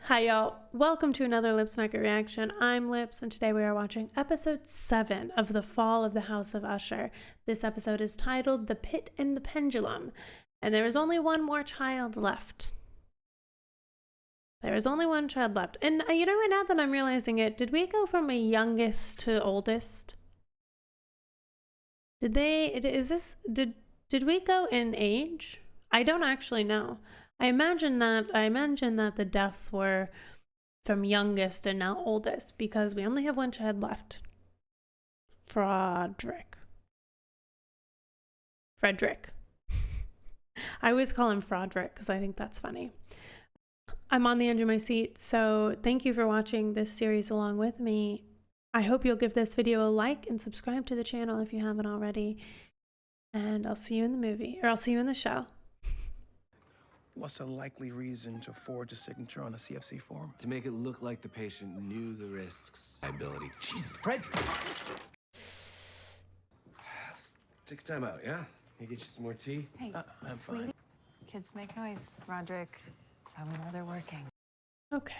Hi y'all, welcome to another Lipsmacker reaction. I'm Lips and today we are watching episode 7 of The Fall of the House of Usher. This episode is titled The Pit and the Pendulum, and there is only one more child left. There is only one child left. And you know what, now that I'm realizing it, did we go from a youngest to oldest? Did we go in age? I don't actually know. I imagine that the deaths were from youngest and now oldest because we only have one child left. Frederick. I always call him Frederick because I think that's funny. I'm on the edge of my seat, so thank you for watching this series along with me. I hope you'll give this video a like and subscribe to the channel if you haven't already. And I'll see you in the movie, or I'll see you in the show. What's a likely reason to forge a signature on a CFC form? To make it look like the patient knew the risks. Liability. Jesus, Frederick! Let's take a time out, yeah? Can I get you some more tea? Hey, I'm sweetie. fine. Kids make noise. Roderick, tell me while they're working. Okay.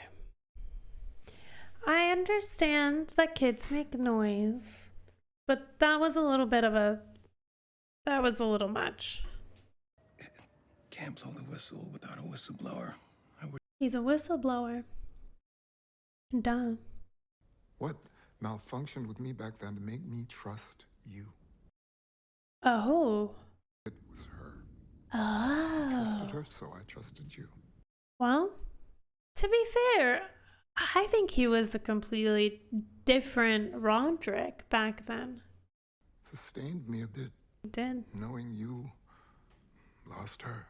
I understand that kids make noise, but that was a little much. Can't blow the whistle without a whistleblower. He's a whistleblower. Duh. What malfunctioned with me back then to make me trust you? Oh. It was her. I trusted Oh. her, so I trusted you. Well, to be fair, I think he was a completely different Roderick back then. Sustained me a bit, He did. knowing you lost her.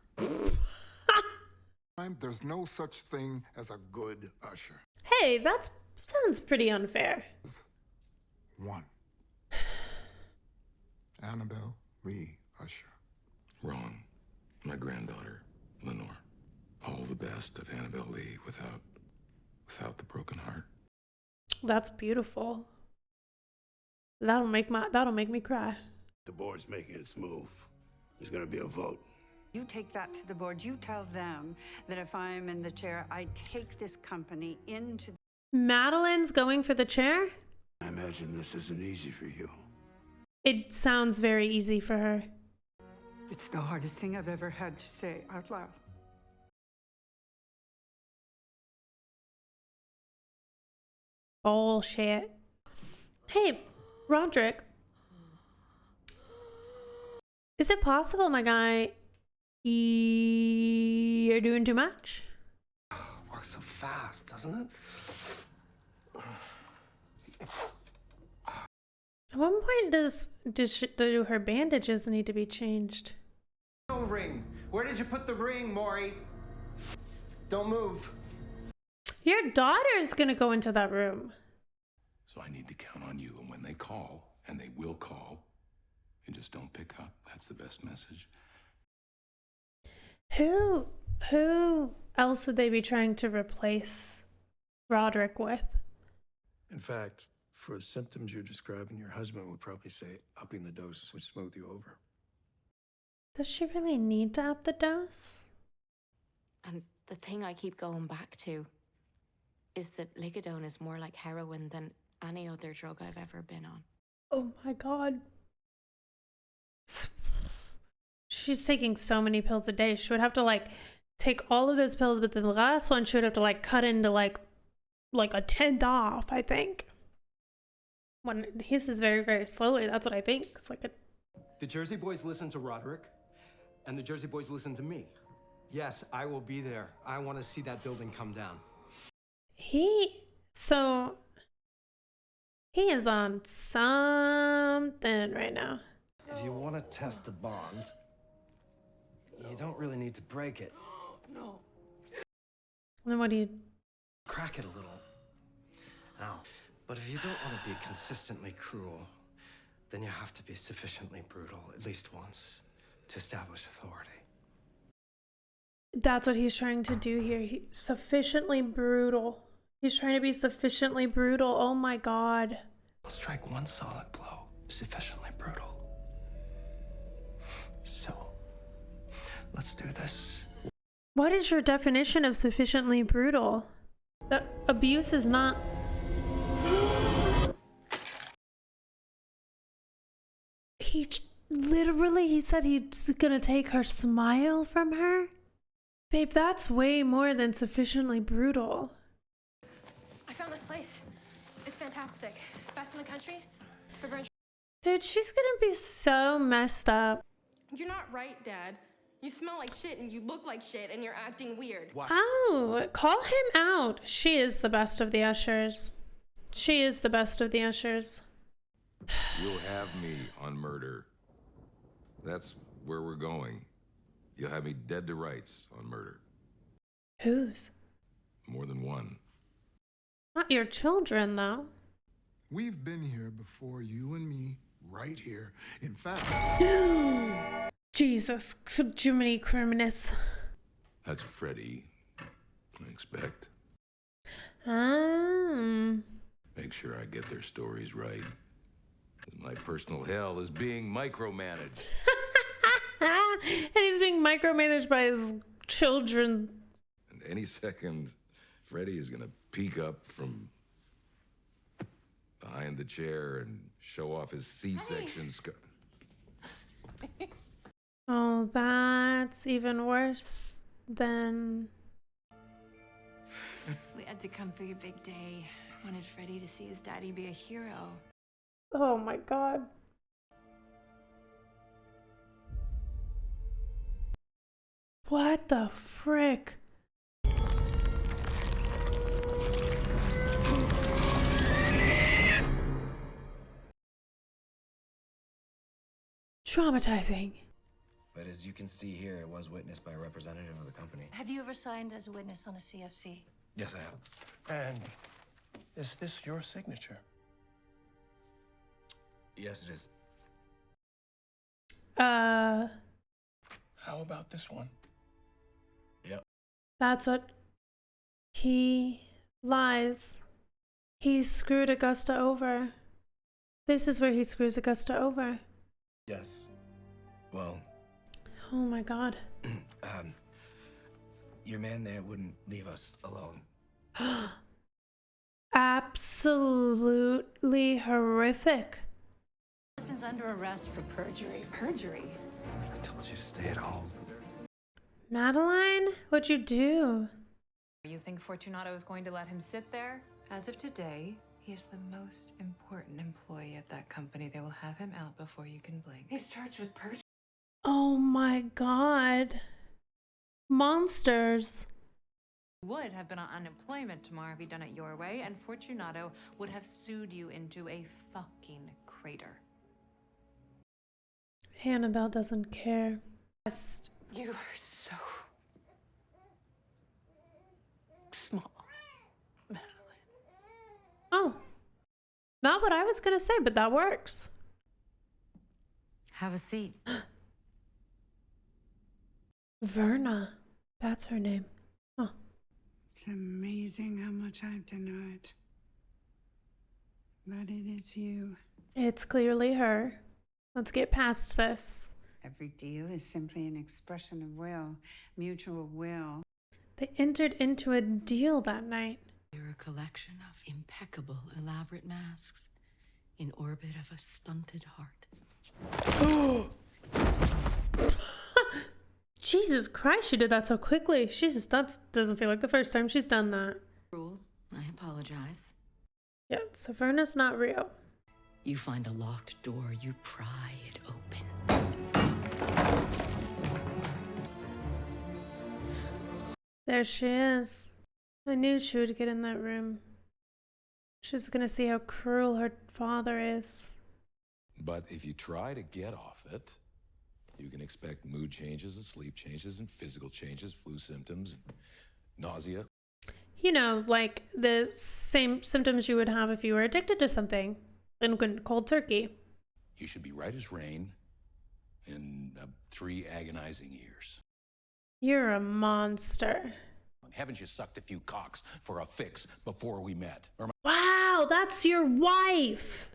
There's no such thing as a good usher. Hey, that sounds pretty unfair. One. Annabelle Lee Usher. Wrong. My granddaughter, Lenore. All the best of Annabelle Lee without the broken heart. That's beautiful. That'll make me cry. The board's making its move. There's gonna be a vote. You take that to the board. You tell them that if I'm in the chair, I take this company into... Madeline's going for the chair? I imagine this isn't easy for you. It sounds very easy for her. It's the hardest thing I've ever had to say out loud. Bullshit. Hey, Roderick. Is it possible, my guy, you're doing too much? Works so fast, doesn't it? At what point do her bandages need to be changed? No ring. Where did you put the ring, Maury? Don't move. Your daughter's gonna go into that room. So I need to count on you, and when they call, and they will call, and just don't pick up. That's the best message. Who else would they be trying to replace Roderick with? In fact, for the symptoms you're describing, your husband would probably say upping the dose would smooth you over. Does she really need to up the dose? And the thing I keep going back to is that Ligadone is more like heroin than any other drug I've ever been on. Oh my god. She's taking so many pills a day. She would have to take all of those pills, but then the last one she would have to cut into like a 10th off, I think. When he says very, very slowly, that's what I think. It's like a... The Jersey boys listen to Roderick, and the Jersey boys listen to me. Yes, I will be there. I want to see that building come down. He is on something right now. If you want to test a bond, you don't really need to break it. No. Then what do you... Crack it a little. Now, but if you don't want to be consistently cruel, then you have to be sufficiently brutal at least once to establish authority. That's what he's trying to do here. Sufficiently brutal. He's trying to be sufficiently brutal. Oh my god. I'll strike one solid blow, sufficiently brutal. So, let's do this. What is your definition of sufficiently brutal? The abuse is not... Literally, he said he's gonna take her smile from her? Babe, that's way more than sufficiently brutal. I found this place. It's fantastic. Best in the country. For brunch. Dude, she's gonna be so messed up. You're not right, Dad. You smell like shit and you look like shit and you're acting weird. Oh, call him out. She is the best of the ushers. She is the best of the ushers. You'll have me on murder. That's where we're going. You'll have me dead to rights on murder. Whose? More than one. Not your children, though. We've been here before, you and me, right here. In fact... Jesus, Jiminy Criminus. That's Freddy, I expect. Make sure I get their stories right. My personal hell is being micromanaged. And he's being micromanaged by his children. And any second, Freddy is gonna peek up from behind the chair and show off his C-section scar. Oh, that's even worse than... We had to come for your big day. Wanted Freddie to see his daddy be a hero. Oh my god. What the frick? Traumatizing. But as you can see here, it was witnessed by a representative of the company. Have you ever signed as a witness on a CFC? Yes, I have. And is this your signature? Yes, it is. How about this one? Yep. That's what he lies. He screwed Augusta over. This is where he screws Augusta over. Yes. Well, oh my god. Your man there wouldn't leave us alone. Absolutely horrific. Husband's under arrest for perjury. Perjury? I told you to stay at home. Madeline, what'd you do? You think Fortunato is going to let him sit there? As of today, he is the most important employee at that company. They will have him out before you can blink. He's charged with perjury. Oh my god. Monsters. Would have been on unemployment tomorrow if he'd done it your way, and Fortunato would have sued you into a fucking crater. Annabelle doesn't care. You are so small, Madeline. Oh. Not what I was gonna say, but that works. Have a seat. Verna. That's her name. Huh. It's amazing how much I've denied. But it is you. It's clearly her. Let's get past this. Every deal is simply an expression of will, mutual will. They entered into a deal that night. They're a collection of impeccable, elaborate masks in orbit of a stunted heart. Jesus Christ, she did that so quickly. That doesn't feel like the first time she's done that. Rule, I apologize. Yeah, so Verna's not real. You find a locked door, you pry it open. There she is. I knew she would get in that room. She's gonna see how cruel her father is. But if you try to get off it, you can expect mood changes and sleep changes and physical changes, flu symptoms, and nausea. You know, like the same symptoms you would have if you were addicted to something. And cold turkey. You should be right as rain in 3 agonizing years. You're a monster. Haven't you sucked a few cocks for a fix before we met? Wow, that's your wife.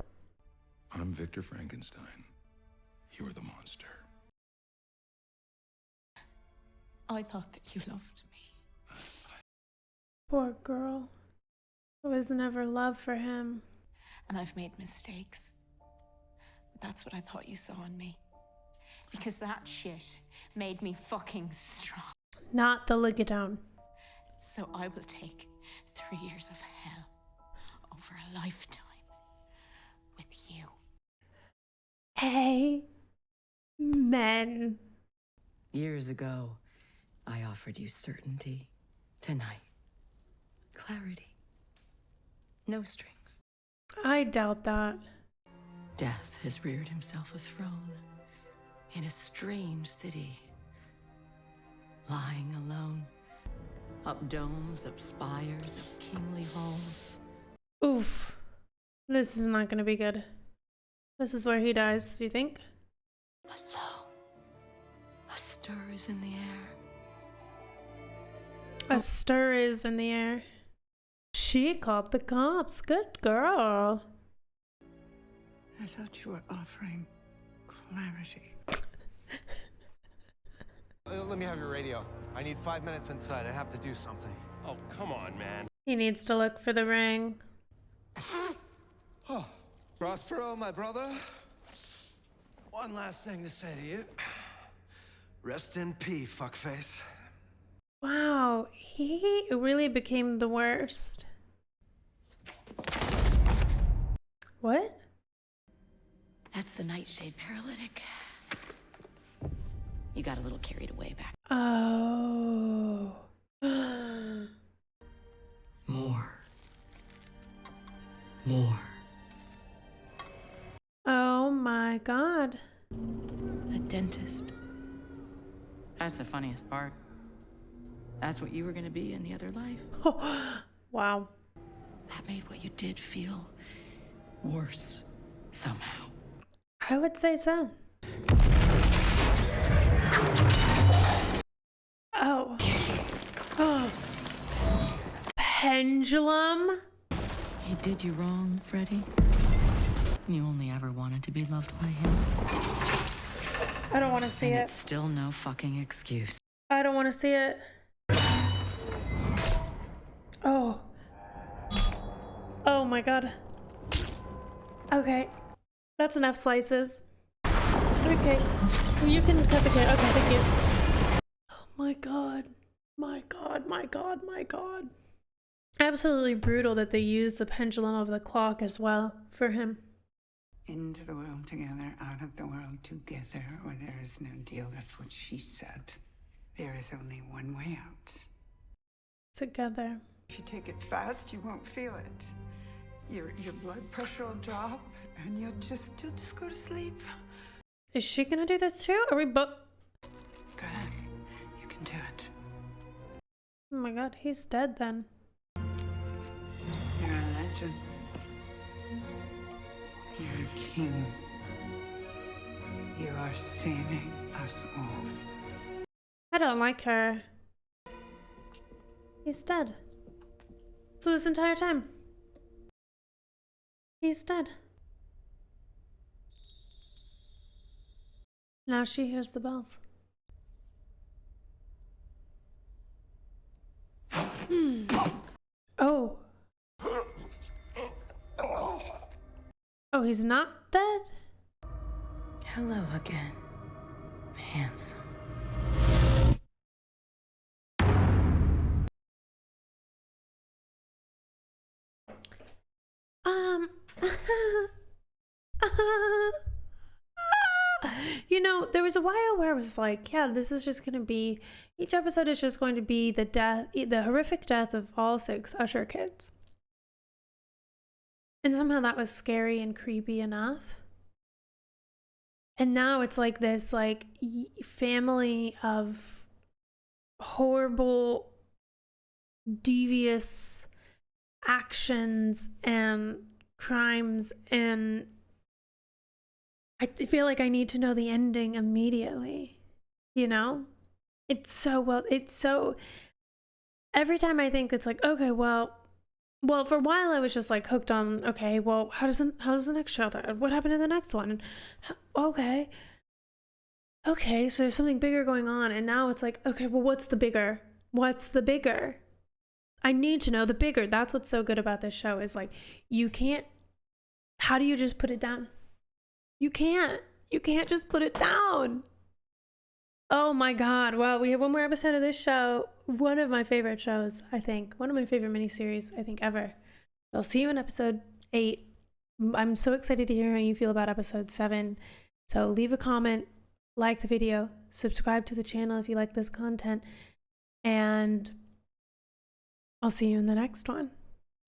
I'm Victor Frankenstein. You're the monster. I thought that you loved me. Poor girl. There was never love for him. And I've made mistakes. But that's what I thought you saw in me. Because that shit made me fucking strong. Not the ligadone. So I will take 3 years of hell over a lifetime with you. Amen. Years ago, I offered you certainty. Tonight, clarity. No strings. I doubt that. Death has reared himself a throne in a strange city. Lying alone. Up domes, up spires, up kingly halls. Oof. This is not gonna be good. This is where he dies, do you think? But lo, a stir is in the air. A stir is in the air. She called the cops. Good girl. I thought you were offering clarity. Let me have your radio. I need 5 minutes inside. I have to do something. Oh, come on, man. He needs to look for the ring. Oh, Prospero, my brother. One last thing to say to you. Rest in peace, fuckface. Wow, he really became the worst. What? That's the nightshade paralytic. You got a little carried away back. Oh. More. More. Oh my God. A dentist. That's the funniest part. That's what you were gonna be in the other life. Wow. That made what you did feel worse somehow. I would say so. Oh. Oh. Pendulum? He did you wrong, Freddie. You only ever wanted to be loved by him. I don't want to see and it. It's still no fucking excuse. I don't want to see it. Oh. Oh my God. Okay. That's enough slices. Okay. You can cut the cake. Okay, thank you. Oh my God. My God, my God, my God. Absolutely brutal that they used the pendulum of the clock as well for him. Into the world together, out of the world together, or there is no deal. That's what she said. There is only one way out. Together. If you take it fast, you won't feel it. Your blood pressure will drop, and you'll just go to sleep. Is she gonna do this too? Are we both? Good. You can do it. Oh my God, he's dead then. You're a legend. You're a king. You are saving us all. I don't like her. He's dead. So this entire time, he's dead. Now she hears the bells. Oh. Oh, he's not dead? Hello again, handsome. You know, there was a while where I was like, yeah, this is just gonna be, each episode is just going to be the horrific death of all 6 Usher kids. And somehow that was scary and creepy enough. And now it's like this like family of horrible, devious actions and crimes, and I feel like I need to know the ending immediately, you know? It's so every time I think it's like, okay, well, for a while I was just like hooked on, okay, well, how does the next child die? What happened in the next one? Okay, so there's something bigger going on, and now it's like, okay, well, what's the bigger? I need to know the bigger. That's what's so good about this show is like, you can't, how do you just put it down? You can't just put it down. Oh my God. Well, we have one more episode of this show. One of my favorite shows, I think. One of my favorite miniseries, I think, ever. I'll see you in episode 8. I'm so excited to hear how you feel about episode 7. So leave a comment, like the video, subscribe to the channel if you like this content, and I'll see you in the next one.